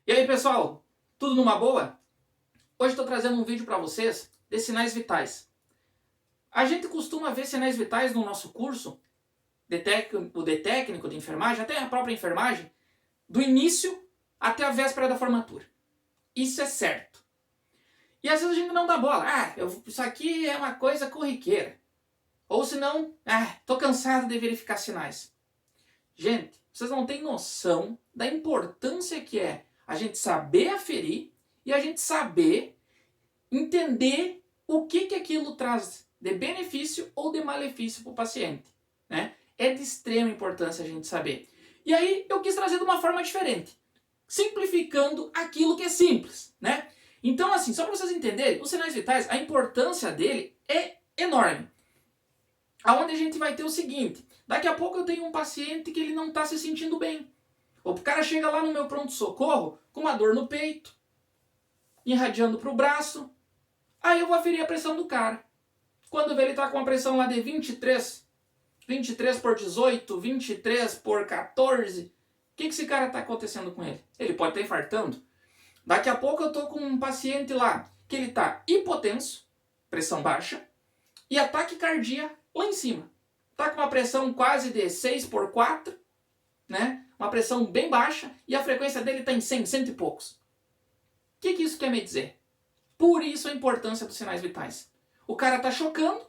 E aí pessoal, tudo numa boa? Hoje estou trazendo um vídeo para vocês de sinais vitais. A gente costuma ver sinais vitais no nosso curso, o de técnico de enfermagem, até a própria enfermagem, do início até a véspera da formatura. Isso é certo. E às vezes a gente não dá bola. Isso aqui é uma coisa corriqueira. Ou senão, tô cansado de verificar sinais. Gente, vocês não têm noção da importância que é a gente saber aferir e a gente saber entender o que aquilo traz de benefício ou de malefício para o paciente. Né? É de extrema importância a gente saber. E aí eu quis trazer de uma forma diferente, simplificando aquilo que é simples. Né? Então, assim, só para vocês entenderem, os sinais vitais, a importância dele é enorme. Aonde a gente vai ter o seguinte, daqui a pouco eu tenho um paciente que ele não está se sentindo bem. O cara chega lá no meu pronto-socorro com uma dor no peito, irradiando para o braço, aí eu vou aferir a pressão do cara. Quando vê ele está com uma pressão lá de 23 por 18, 23 por 14, o que esse cara está acontecendo com ele? Ele pode estar infartando. Daqui a pouco eu estou com um paciente lá que ele está hipotenso, pressão baixa, e ataque cardíaco lá em cima. Está com uma pressão quase de 6 por 4, né? Uma pressão bem baixa, e a frequência dele está em 100, cento e poucos. O que isso quer me dizer? Por isso a importância dos sinais vitais. O cara está chocando,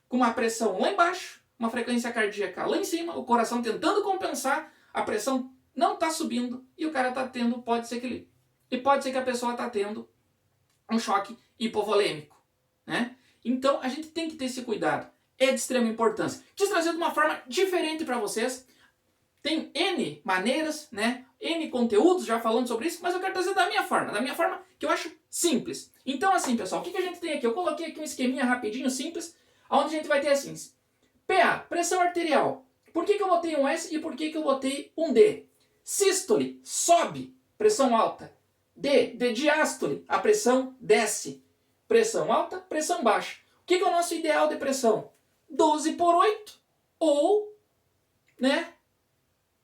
com uma pressão lá embaixo, uma frequência cardíaca lá em cima, o coração tentando compensar, a pressão não está subindo, e o cara está tendo, pode ser que a pessoa está tendo um choque hipovolêmico. Né? Então a gente tem que ter esse cuidado. É de extrema importância. Quis trazer de uma forma diferente para vocês. Tem N maneiras, né? N conteúdos já falando sobre isso, mas eu quero trazer da minha forma que eu acho simples. Então assim, pessoal, o que a gente tem aqui? Eu coloquei aqui um esqueminha rapidinho, simples, onde a gente vai ter assim, PA, pressão arterial. Por que eu botei um S e por que eu botei um D? Sístole, sobe, pressão alta. D, de diástole, a pressão desce. Pressão alta, pressão baixa. O que é o nosso ideal de pressão? 12 por 8 ou, né?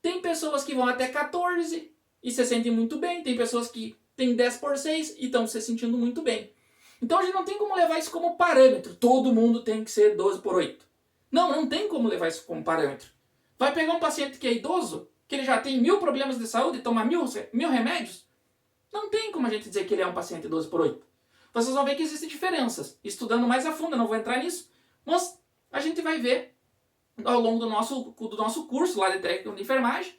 Tem pessoas que vão até 14 e se sentem muito bem. Tem pessoas que têm 10 por 6 e estão se sentindo muito bem. Então a gente não tem como levar isso como parâmetro. Todo mundo tem que ser 12 por 8. Não tem como levar isso como parâmetro. Vai pegar um paciente que é idoso, que ele já tem 1000 problemas de saúde e toma 1000 remédios? Não tem como a gente dizer que ele é um paciente 12 por 8. Vocês vão ver que existem diferenças. Estudando mais a fundo, eu não vou entrar nisso, mas a gente vai ver ao longo do nosso curso lá de técnico de enfermagem,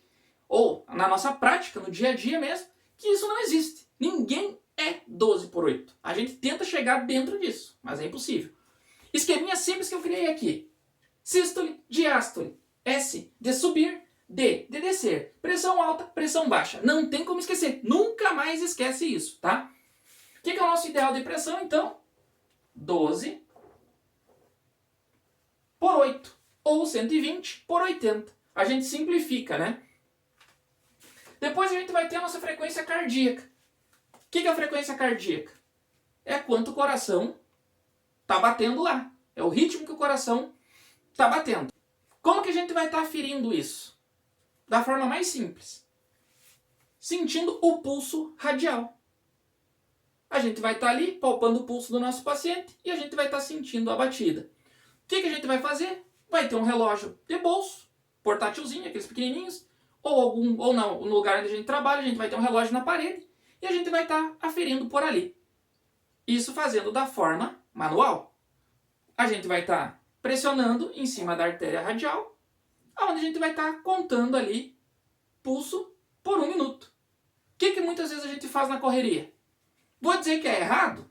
ou na nossa prática, no dia a dia mesmo, que isso não existe. Ninguém é 12 por 8. A gente tenta chegar dentro disso, mas é impossível. Esqueminha simples que eu criei aqui. Sístole, diástole. S, de subir. D, de descer. Pressão alta, pressão baixa. Não tem como esquecer. Nunca mais esquece isso, tá? O que é o nosso ideal de pressão, então? 12 por 8. Ou 120 por 80. A gente simplifica, né? Depois a gente vai ter a nossa frequência cardíaca. O que é a frequência cardíaca? É quanto o coração está batendo lá. É o ritmo que o coração está batendo. Como que a gente vai estar aferindo isso? Da forma mais simples. Sentindo o pulso radial. A gente vai estar ali palpando o pulso do nosso paciente e a gente vai estar sentindo a batida. O que a gente vai fazer? Vai ter um relógio de bolso, portátilzinho, aqueles pequenininhos, ou no lugar onde a gente trabalha, a gente vai ter um relógio na parede e a gente vai estar aferindo por ali. Isso fazendo da forma manual. A gente vai estar pressionando em cima da artéria radial, onde a gente vai estar contando ali pulso por 1 minuto. O que muitas vezes a gente faz na correria? Vou dizer que é errado?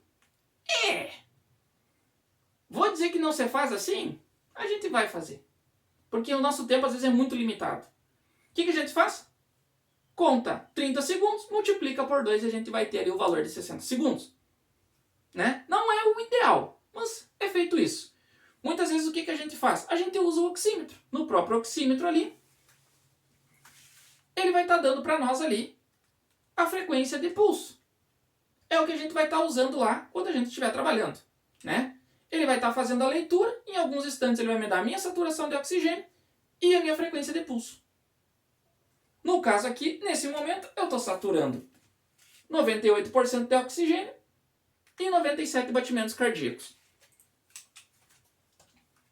Vou dizer que não se faz assim? A gente vai fazer. Porque o nosso tempo às vezes é muito limitado. O que a gente faz? Conta 30 segundos, multiplica por 2 e a gente vai ter ali o valor de 60 segundos. Né? Não é o ideal, mas é feito isso. Muitas vezes o que a gente faz? A gente usa o oxímetro. No próprio oxímetro ali, ele vai estar dando para nós ali a frequência de pulso. É o que a gente vai estar usando lá quando a gente estiver trabalhando. Né? Ele vai estar fazendo a leitura, em alguns instantes ele vai me dar a minha saturação de oxigênio e a minha frequência de pulso. No caso aqui, nesse momento, eu estou saturando 98% de oxigênio e 97 batimentos cardíacos.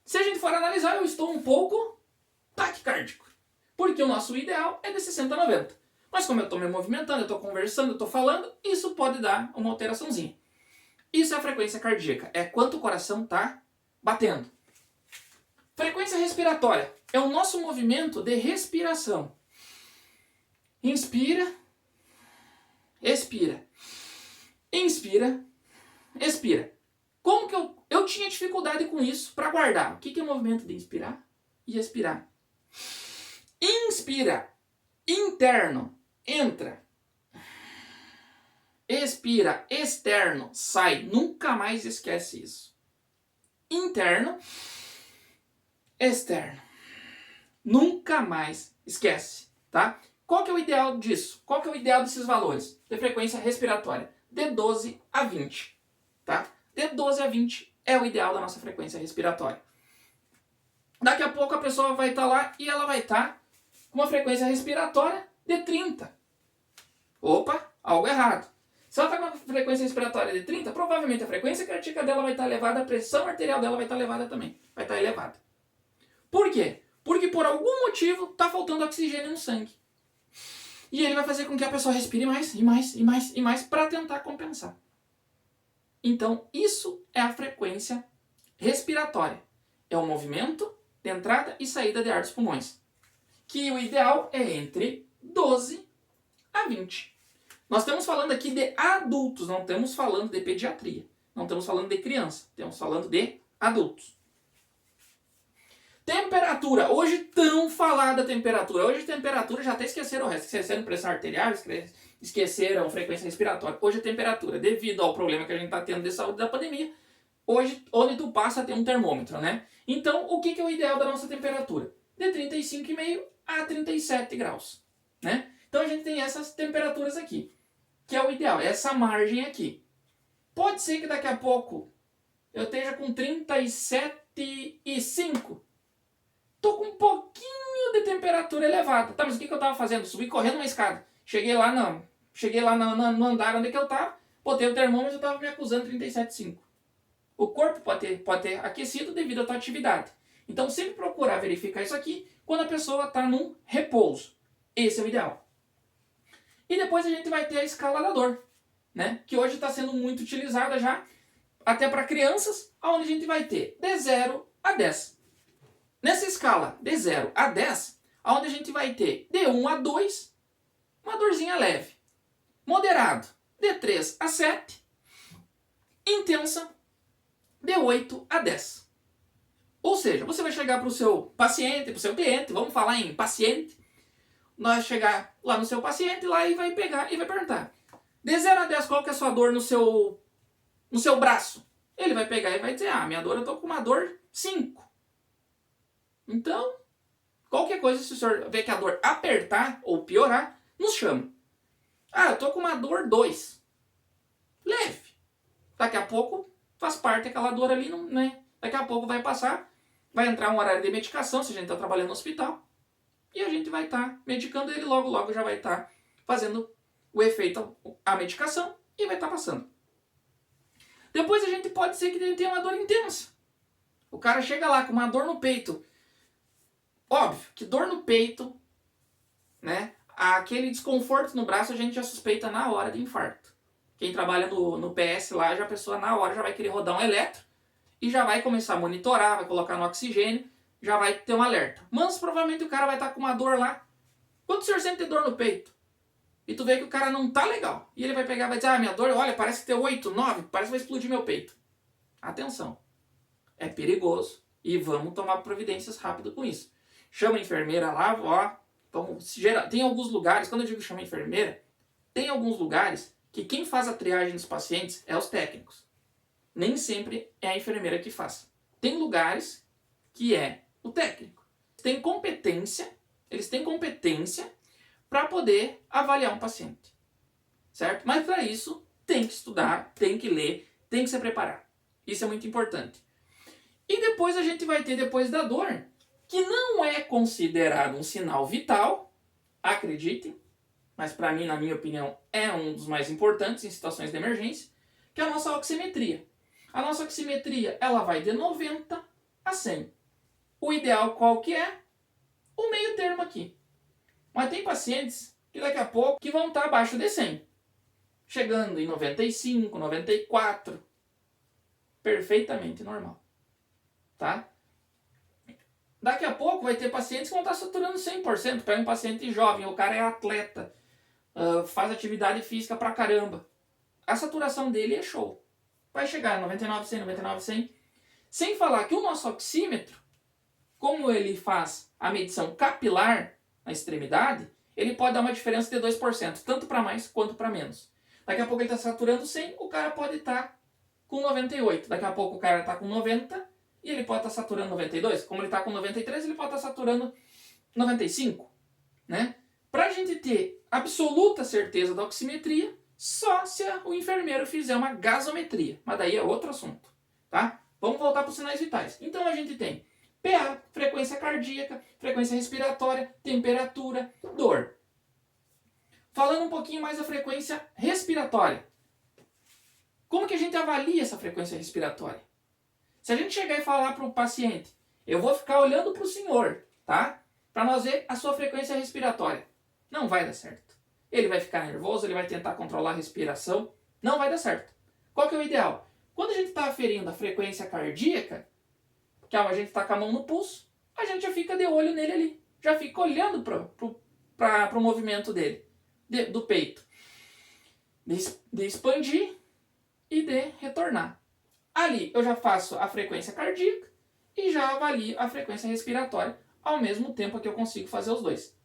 Se a gente for analisar, eu estou um pouco taquicárdico, porque o nosso ideal é de 60 a 90. Mas como eu estou me movimentando, eu estou conversando, eu estou falando, isso pode dar uma alteraçãozinha. Isso é a frequência cardíaca, é quanto o coração está batendo. Frequência respiratória é o nosso movimento de respiração. Inspira, expira. Inspira, expira. Como que eu tinha dificuldade com isso para guardar? O que é o movimento de inspirar e expirar? Inspira, interno, entra. Expira, externo, sai. Nunca mais esquece isso. Interno, externo. Nunca mais esquece, tá? Qual que é o ideal disso? Qual que é o ideal desses valores de frequência respiratória? De 12 a 20, tá? De 12 a 20 é o ideal da nossa frequência respiratória. Daqui a pouco a pessoa vai estar lá e ela vai estar com uma frequência respiratória de 30. Opa, algo errado. Se ela está com uma frequência respiratória de 30, provavelmente a frequência cardíaca dela vai estar elevada, a pressão arterial dela vai estar elevada também. Vai estar elevada. Por quê? Porque por algum motivo está faltando oxigênio no sangue. E ele vai fazer com que a pessoa respire mais e mais e mais e mais para tentar compensar. Então, isso é a frequência respiratória. É o movimento de entrada e saída de ar dos pulmões. Que o ideal é entre 12 a 20. Nós estamos falando aqui de adultos, não estamos falando de pediatria. Não estamos falando de criança, estamos falando de adultos. Temperatura. Hoje tão falada temperatura. Hoje temperatura, já até esqueceram o resto. Esqueceram pressão arterial, esqueceram frequência respiratória. Hoje a temperatura, devido ao problema que a gente está tendo de saúde da pandemia, hoje, onde tu passa, tem um termômetro, né? Então, o que é o ideal da nossa temperatura? De 35,5 a 37 graus, né? Então a gente tem essas temperaturas aqui, que é o ideal, essa margem aqui. Pode ser que daqui a pouco eu esteja com 37,5. Tô com um pouquinho de temperatura elevada. Tá, mas o que eu tava fazendo? Subi correndo uma escada. Cheguei lá no andar onde que eu tava, botei o termômetro e eu tava me acusando 37,5. O corpo pode ter aquecido devido à tua atividade. Então sempre procurar verificar isso aqui quando a pessoa está num repouso. Esse é o ideal. E depois a gente vai ter a escala da dor, né? Que hoje está sendo muito utilizada já, até para crianças, onde a gente vai ter de 0 a 10. Nessa escala de 0 a 10, onde a gente vai ter de 1 a 2, uma dorzinha leve. Moderado, de 3 a 7. Intensa, de 8 a 10. Ou seja, você vai chegar para o seu paciente, para o seu cliente, vamos falar em paciente, nós chegar lá no seu paciente lá e vai pegar e vai perguntar: de 0 a 10, qual que é a sua dor no seu braço? Ele vai pegar e vai dizer: minha dor, eu tô com uma dor 5. Então, qualquer coisa, se o senhor vê que a dor apertar ou piorar, nos chama. Eu tô com uma dor 2. Leve. Daqui a pouco faz parte daquela dor ali, né? Daqui a pouco vai passar, vai entrar um horário de medicação, se a gente está trabalhando no hospital, e a gente vai estar medicando ele, logo já vai estar fazendo o efeito, a medicação, e vai estar passando. Depois a gente pode ser que ele tenha uma dor intensa. O cara chega lá com uma dor no peito. Óbvio que dor no peito, né? Aquele desconforto no braço a gente já suspeita na hora de infarto. Quem trabalha no PS lá, já a pessoa na hora já vai querer rodar um eletro e já vai começar a monitorar, vai colocar no oxigênio, já vai ter um alerta. Mas provavelmente o cara vai estar com uma dor lá. Quando o senhor sente dor no peito e tu vê que o cara não tá legal, e ele vai pegar e vai dizer: minha dor, olha, parece que tem 8, 9, parece que vai explodir meu peito. Atenção, é perigoso e vamos tomar providências rápido com isso. Chama a enfermeira lá, tem alguns lugares, quando eu digo chama a enfermeira, tem alguns lugares que quem faz a triagem dos pacientes é os técnicos. Nem sempre é a enfermeira que faz. Tem lugares que é o técnico. Eles têm competência para poder avaliar um paciente. Certo? Mas para isso tem que estudar, tem que ler, tem que se preparar. Isso é muito importante. E depois a gente vai ter, depois da dor, que não é considerado um sinal vital, acreditem, mas para mim, na minha opinião, é um dos mais importantes em situações de emergência, que é a nossa oximetria. A nossa oximetria, ela vai de 90 a 100. O ideal qual que é? O meio termo aqui. Mas tem pacientes que daqui a pouco que vão estar abaixo de 100. Chegando em 95, 94. Perfeitamente normal. Tá? Daqui a pouco vai ter pacientes que vão estar saturando 100%. Pega um paciente jovem, o cara é atleta, faz atividade física pra caramba. A saturação dele é show. Vai chegar a 99, 100, 99, 100. Sem falar que o nosso oxímetro, como ele faz a medição capilar na extremidade, ele pode dar uma diferença de 2%, tanto para mais quanto para menos. Daqui a pouco ele está saturando 100, o cara pode estar com 98. Daqui a pouco o cara está com 90 e ele pode estar saturando 92. Como ele está com 93, ele pode estar saturando 95. Né? Para a gente ter absoluta certeza da oximetria, só se o enfermeiro fizer uma gasometria. Mas daí é outro assunto. Tá? Vamos voltar para os sinais vitais. Então a gente tem PA, frequência cardíaca, frequência respiratória, temperatura, dor. Falando um pouquinho mais da frequência respiratória. Como que a gente avalia essa frequência respiratória? Se a gente chegar e falar para o paciente, eu vou ficar olhando para o senhor, tá? Para nós ver a sua frequência respiratória. Não vai dar certo. Ele vai ficar nervoso, ele vai tentar controlar a respiração. Não vai dar certo. Qual que é o ideal? Quando a gente está aferindo a frequência cardíaca, que a gente está com a mão no pulso, a gente já fica de olho nele ali. Já fica olhando para o movimento dele, do peito. De expandir e de retornar. Ali eu já faço a frequência cardíaca e já avalio a frequência respiratória, ao mesmo tempo que eu consigo fazer os dois.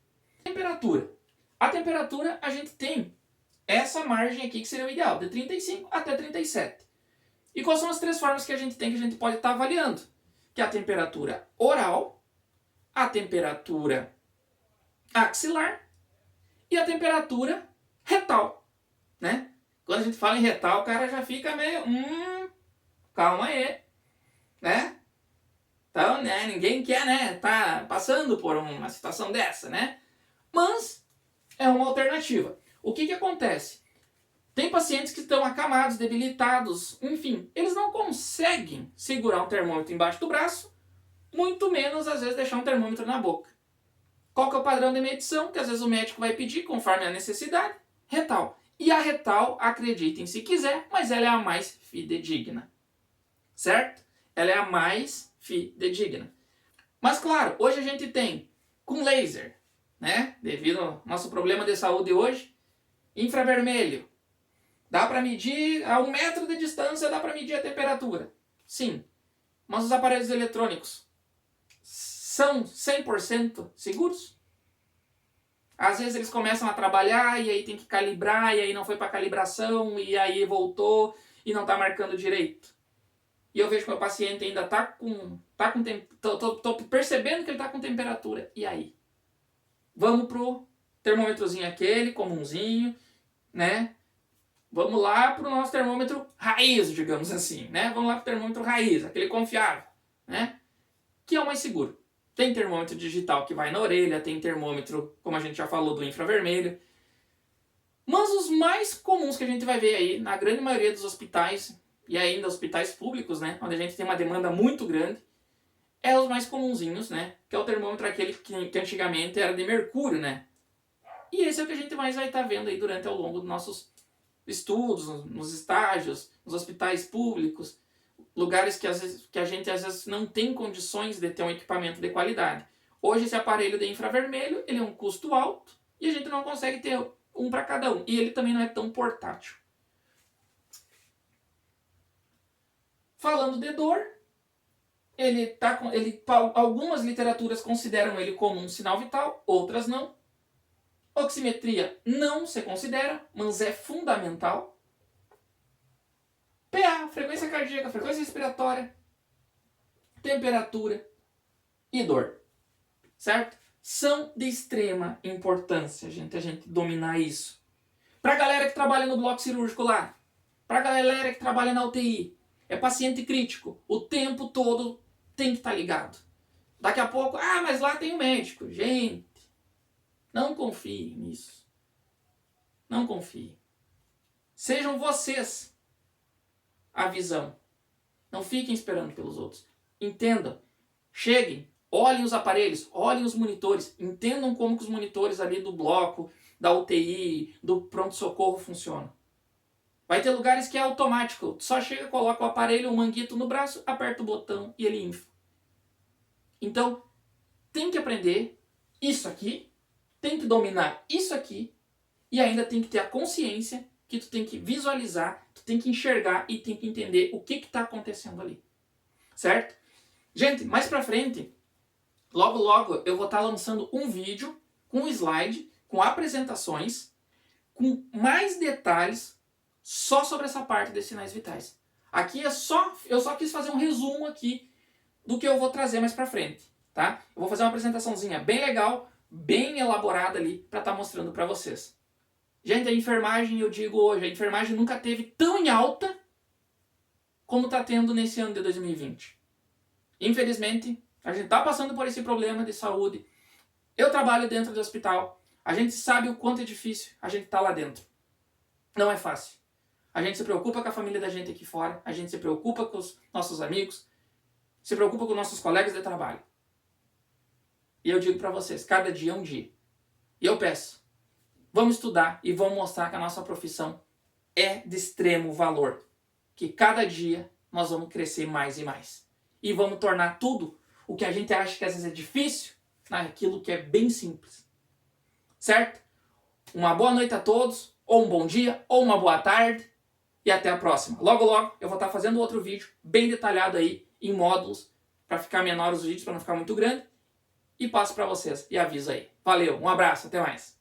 Temperatura. A temperatura a gente tem essa margem aqui que seria o ideal, de 35 até 37. E quais são as três formas que a gente tem que a gente pode estar avaliando? Que é a temperatura oral, a temperatura axilar e a temperatura retal, né? Quando a gente fala em retal, o cara já fica meio, calma aí, né? Então, né, ninguém quer, né, tá passando por uma situação dessa, né? Mas é uma alternativa. O que acontece? Tem pacientes que estão acamados, debilitados, enfim, eles não conseguem segurar um termômetro embaixo do braço, muito menos, às vezes, deixar um termômetro na boca. Qual que é o padrão de medição? Que às vezes o médico vai pedir, conforme a necessidade, retal. E a retal, acreditem se quiser, mas ela é a mais fidedigna. Certo? Ela é a mais fidedigna. Mas claro, hoje a gente tem, com laser, né? Devido ao nosso problema de saúde hoje, infravermelho. Dá para medir a 1 metro de distância, dá para medir a temperatura. Sim. Mas os aparelhos eletrônicos são 100% seguros? Às vezes eles começam a trabalhar e aí tem que calibrar e aí não foi para calibração e aí voltou e não está marcando direito. E eu vejo que o meu paciente ainda tô percebendo que ele está com temperatura. E aí? Vamos pro termômetrozinho aquele, comunzinho, né? Vamos lá pro nosso termômetro raiz, digamos assim, né? Vamos lá pro termômetro raiz, aquele confiável, né? Que é o mais seguro. Tem termômetro digital que vai na orelha, tem termômetro, como a gente já falou, do infravermelho. Mas os mais comuns que a gente vai ver aí, na grande maioria dos hospitais, e ainda hospitais públicos, né, onde a gente tem uma demanda muito grande, é os mais comunzinhos, né, que é o termômetro aquele que antigamente era de mercúrio, né. E esse é o que a gente mais vai estar vendo aí durante ao longo dos nossos estudos, nos estágios, nos hospitais públicos, lugares que a gente às vezes não tem condições de ter um equipamento de qualidade. Hoje esse aparelho de infravermelho, ele é um custo alto e a gente não consegue ter um para cada um. E ele também não é tão portátil. Falando de dor, algumas literaturas consideram ele como um sinal vital, outras não. Oximetria não se considera, mas é fundamental. PA, frequência cardíaca, frequência respiratória, temperatura e dor. Certo? São de extrema importância, a gente dominar isso. Pra galera que trabalha no bloco cirúrgico lá, pra galera que trabalha na UTI, é paciente crítico, o tempo todo tem que estar ligado. Daqui a pouco, mas lá tem um médico. Gente, não confie nisso. Não confie. Sejam vocês a visão. Não fiquem esperando pelos outros. Entendam. Cheguem. Olhem os aparelhos. Olhem os monitores. Entendam como que os monitores ali do bloco, da UTI, do pronto-socorro funcionam. Vai ter lugares que é automático. Só chega, coloca o aparelho, o manguito no braço, aperta o botão e ele infla. Então, tem que aprender isso aqui, tem que dominar isso aqui e ainda tem que ter a consciência que tu tem que visualizar, tu tem que enxergar e tem que entender o que está acontecendo ali. Certo? Gente, mais pra frente, logo logo eu vou estar lançando um vídeo com slide, com apresentações, com mais detalhes só sobre essa parte dos sinais vitais. Aqui eu só quis fazer um resumo aqui do que eu vou trazer mais pra frente, tá? Eu vou fazer uma apresentaçãozinha bem legal, bem elaborada ali para estar mostrando para vocês. Gente, a enfermagem, eu digo hoje, a enfermagem nunca teve tão em alta como está tendo nesse ano de 2020. Infelizmente, a gente está passando por esse problema de saúde. Eu trabalho dentro do hospital. A gente sabe o quanto é difícil a gente estar lá dentro. Não é fácil. A gente se preocupa com a família da gente aqui fora. A gente se preocupa com os nossos amigos. Se preocupa com nossos colegas de trabalho. E eu digo para vocês, cada dia é um dia. E eu peço, vamos estudar e vamos mostrar que a nossa profissão é de extremo valor. Que cada dia nós vamos crescer mais e mais. E vamos tornar tudo o que a gente acha que às vezes é difícil, naquilo que é bem simples. Certo? Uma boa noite a todos, ou um bom dia, ou uma boa tarde, e até a próxima. Logo, logo, eu vou estar fazendo outro vídeo bem detalhado aí, em módulos, para ficar menor os vídeos, para não ficar muito grande, e passo para vocês, e aviso aí. Valeu, um abraço, até mais.